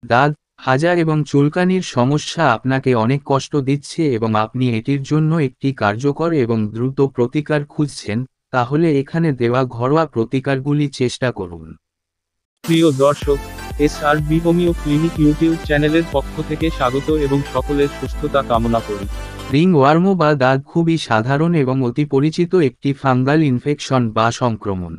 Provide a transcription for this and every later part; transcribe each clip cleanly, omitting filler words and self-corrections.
দাঁত, হাজা এবং চুলকানির সমস্যা আপনাকে অনেক কষ্ট দিচ্ছে এবং আপনি এটির জন্য একটি কার্যকর এবং দ্রুত প্রতিকার খুঁজছেন, তাহলে এখানে দেওয়া ঘরোয়া প্রতিকারগুলি চেষ্টা করুন। প্রিয় দর্শক, SRB হোমিও ক্লিনিক ইউটিউব চ্যানেলের পক্ষ থেকে স্বাগত এবং সকলের সুস্থতা কামনা করি। রিং ওয়ার্ম বা দাঁত খুবই সাধারণ এবং অতি পরিচিত একটি ফাঙ্গাল ইনফেকশন বা সংক্রমণ।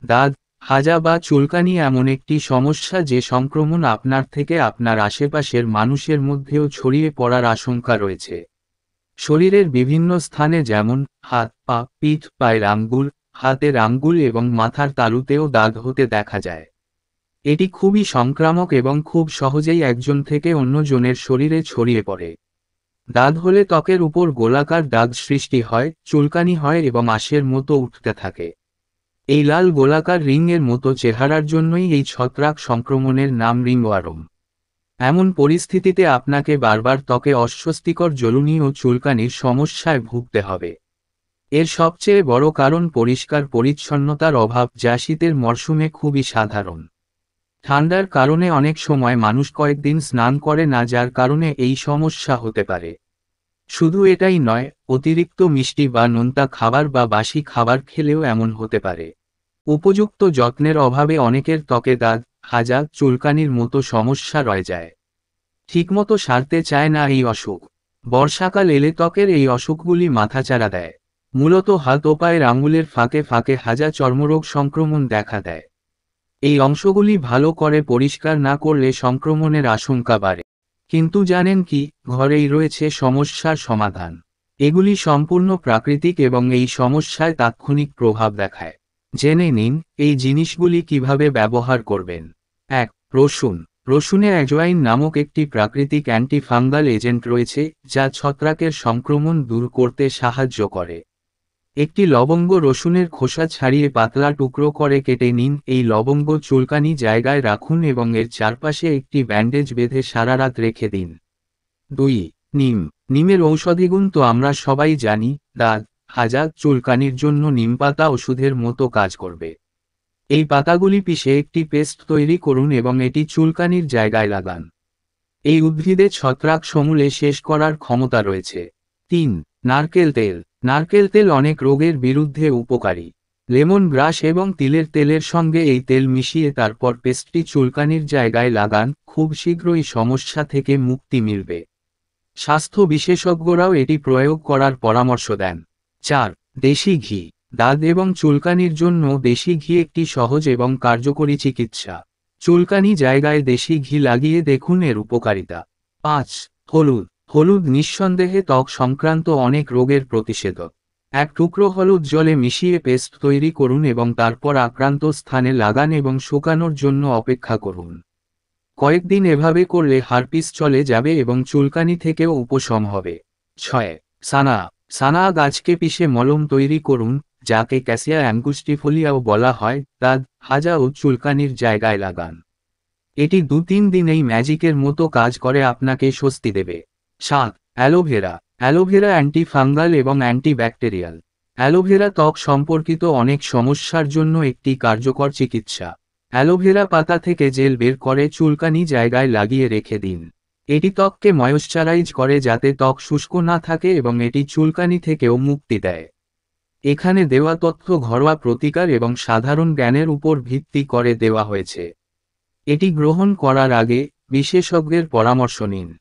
দাঁত, হাজা বা চুলকানি এমন একটি সমস্যা যে সংক্রমণ আপনার থেকে আপনার আশেপাশের মানুষের মধ্যেও ছড়িয়ে পড়ার আশঙ্কা রয়েছে। শরীরের বিভিন্ন স্থানে যেমন হাত, পা, পিঠ, পায়ের আঙ্গুল, হাতের আঙ্গুল এবং মাথার তালুতেও দাগ হতে দেখা যায়। এটি খুবই সংক্রামক এবং খুব সহজেই একজন থেকে অন্যজনের শরীরে ছড়িয়ে পড়ে। দাগ হলে ত্বকের উপর গোলাকার দাগ সৃষ্টি হয়, চুলকানি হয় এবং আঁশের মতো উঠতে থাকে। এই লাল গোলাকার রিংয়ের মতো চেহারার জন্যই এই ছত্রাক সংক্রমণের নাম রিংওয়ার্ম। এমন পরিস্থিতিতে আপনাকে বারবার ত্বকে অস্বস্তিকর জ্বলুনি ও চুলকানির সমস্যায় ভুগতে হবে। এর সবচেয়ে বড় কারণ পরিষ্কার পরিচ্ছন্নতার অভাব, যা শীতের মরশুমে খুবই সাধারণ। ঠান্ডার কারণে অনেক সময় মানুষ কয়েকদিন স্নান করে না, যার কারণে এই সমস্যা হতে পারে। শুধু এটাই নয়, অতিরিক্ত মিষ্টি বা নোনতা খাবার বা বাসি খাবার খেলেও এমন হতে পারে। উপযুক্ত যত্নের অভাবে অনেকের ত্বকে দাগ, হাজা, চুলকানির মতো সমস্যা রয়ে যায়। ঠিকমতো সারতে চায় না এই অসুখ। বর্ষাকাল এলে ত্বকের এই অসুখগুলি মাথাচাড়া দেয়। মূলত হাত ও পায়ের আঙুলের ফাঁকে ফাঁকে হাজা চর্মরোগ সংক্রমণ দেখা দেয়। এই অংশগুলি ভালো করে পরিষ্কার না করলে সংক্রমণের আশঙ্কা বাড়ে। কিন্তু জানেন কি, ঘরেই রয়েছে সমস্যার সমাধান। এগুলি সম্পূর্ণ প্রাকৃতিক এবং এই সমস্যায় তাৎক্ষণিক প্রভাব দেখায়। জেনে নিন এই জিনিসগুলি কিভাবে ব্যবহার করবেন। ১. রসুন। রসুনে অ্যাজওয়াইন নামক একটি প্রাকৃতিক অ্যান্টি ফাঙ্গাল এজেন্ট রয়েছে, যা ছত্রাকের সংক্রমণ দূর করতে সাহায্য করে। একটি লবঙ্গ রসুনের খোসা ছাড়িয়ে পাতলা টুকরো করে কেটে নিন। এই লবঙ্গ চুলকানি জায়গায় রাখুন এবং এর চারপাশে একটি ব্যান্ডেজ বেঁধে সারা রাত রেখে দিন। ২. নিম। নিমের ঔষধিগুণ তো আমরা সবাই জানি। দাঁত, হাজা, চুলকানির জন্য নিম পাতা ওষুধের মতো কাজ করবে। এই পাতাগুলি পিষে একটি পেস্ট তৈরি করুন এবং এটি চুলকানির জায়গায় লাগান। এই উদ্ভিদে ছত্রাক সমূলে শেষ করার ক্ষমতা রয়েছে। ৩. নারকেল তেল। নারকেল তেল অনেক রোগের বিরুদ্ধে উপকারী। লেমন গ্রাস এবং তিলের তেলের সঙ্গে এই তেল মিশিয়ে তারপর পেস্টটি চুলকানির জায়গায় লাগান, খুব শীঘ্রই সমস্যা থেকে মুক্তি মিলবে। স্বাস্থ্য বিশেষজ্ঞরাও এটি প্রয়োগ করার পরামর্শ দেন। ৪. দেশি ঘি। দাঁত এবং চুলকানির জন্য দেশি ঘি একটি সহজ এবং কার্যকরী চিকিৎসা। চুলকানি জায়গায় দেশি ঘি লাগিয়ে দেখুন এর উপকারিতা। ৫. হলুদ। হলুদ নিঃসন্দেহে ত্বক সংক্রান্ত অনেক রোগের প্রতিষেধক। এক টুকরো হলুদ জলে মিশিয়ে পেস্ট তৈরি করুন এবং তারপর আক্রান্ত স্থানে লাগান এবং শুকানোর জন্য অপেক্ষা করুন। কয়েকদিন এভাবে করলে হারপিস চলে যাবে এবং চুলকানি থেকেও উপশম হবে। ৬. সানা। সানা গাছকে পিষে মলম তৈরি করুন, যাকে ক্যাসিয়া অ্যাঙ্গুস্টিফোলিয়াও বলা হয়। দাঁত, হাজা ও চুলকানির জায়গায় লাগান। এটি ২-৩ দিনেই ম্যাজিকের মতো কাজ করে আপনাকে স্বস্তি দেবে। ৭. অ্যালোভেরা। অ্যালোভেরা অ্যান্টি ফাঙ্গাল এবং অ্যান্টি ব্যাকটেরিয়াল। অ্যালোভেরা ত্বক সম্পর্কিত অনেক সমস্যার জন্য একটি কার্যকর চিকিৎসা। অ্যালোভেরা পাতা থেকে জেল বের করে চুলকানি জায়গায় লাগিয়ে রেখে দিন। এটি ত্বককে ময়েশ্চারাইজ করে যাতে ত্বক শুষ্ক না থাকে এবং এটি চুলকানি থেকেও মুক্তি দেয়। এখানে দেওয়া তথ্য ঘরোয়া প্রতিকার এবং সাধারণ জ্ঞানের উপর ভিত্তি করে দেওয়া হয়েছে। এটি গ্রহণ করার আগে বিশেষজ্ঞের পরামর্শ নিন।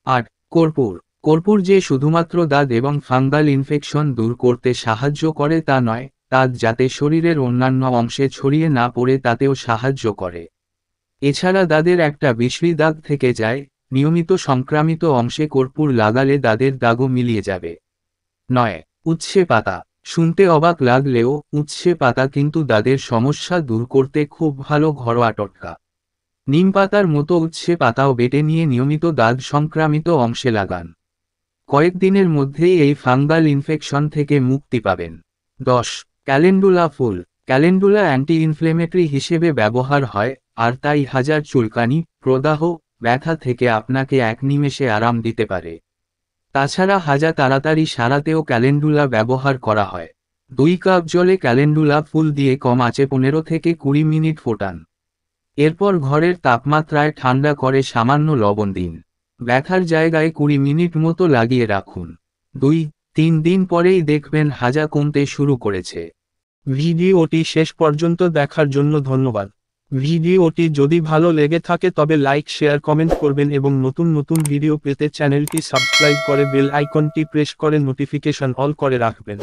৮. কর্পূর। কর্পূর যে শুধুমাত্র দাঁত এবং ফাঙ্গাল ইনফেকশন দূর করতে সাহায্য করে তা নয়, দাঁত যাতে শরীরের অন্যান্য অংশে ছড়িয়ে না পড়ে তাতেও সাহায্য করে। এছাড়া দাঁতের একটা বিশ্রী দাগ থেকে যায়, নিয়মিত সংক্রামিত অংশে কর্পূর লাগালে দাঁতের দাগও মিলিয়ে যাবে। ৯. উচ্ছে পাতা। শুনতে অবাক লাগলেও উচ্ছে পাতা কিন্তু দাঁতের সমস্যা দূর করতে খুব ভালো ঘরোয়া টোটকা। নিম পাতার মতো উচ্ছে পাতাও বেটে নিয়ে নিয়মিত দাঁত সংক্রামিত অংশে লাগান। কয়েকদিনের মধ্যেই এই ফাঙ্গাল ইনফেকশন থেকে মুক্তি পাবেন। ১০. ক্যালেন্ডুলা ফুল। ক্যালেন্ডুলা অ্যান্টি ইনফ্লেমেটরি হিসেবে ব্যবহার হয়, আর তাই হাজার চুলকানি, প্রদাহ, ব্যথা থেকে আপনাকে এক নিমেষে আরাম দিতে পারে। তাছাড়া হাজা তাড়াতাড়ি সারাতেও ক্যালেন্ডুলা ব্যবহার করা হয়। ২ কাপ জলে ক্যালেন্ডুলা ফুল দিয়ে কম আঁচে ১৫ থেকে ২০ মিনিট ফোটান। এরপর ঘরের তাপমাত্রায় ঠান্ডা করে সামান্য লবণ দিন। ব্যথার জায়গায় 20 মিনিট মতো লাগিয়ে রাখুন। 2-3 দিন পরেই দেখবেন হাজা কমতে শুরু করেছে। ভিডিওটি শেষ পর্যন্ত দেখার জন্য ধন্যবাদ। ভিডিওটি যদি ভালো লেগে থাকে তবে লাইক, শেয়ার, কমেন্ট করবেন এবং নতুন নতুন ভিডিও পেতে চ্যানেলটি সাবস্ক্রাইব করে বেল আইকনটি প্রেস করে নোটিফিকেশন অল করে রাখবেন।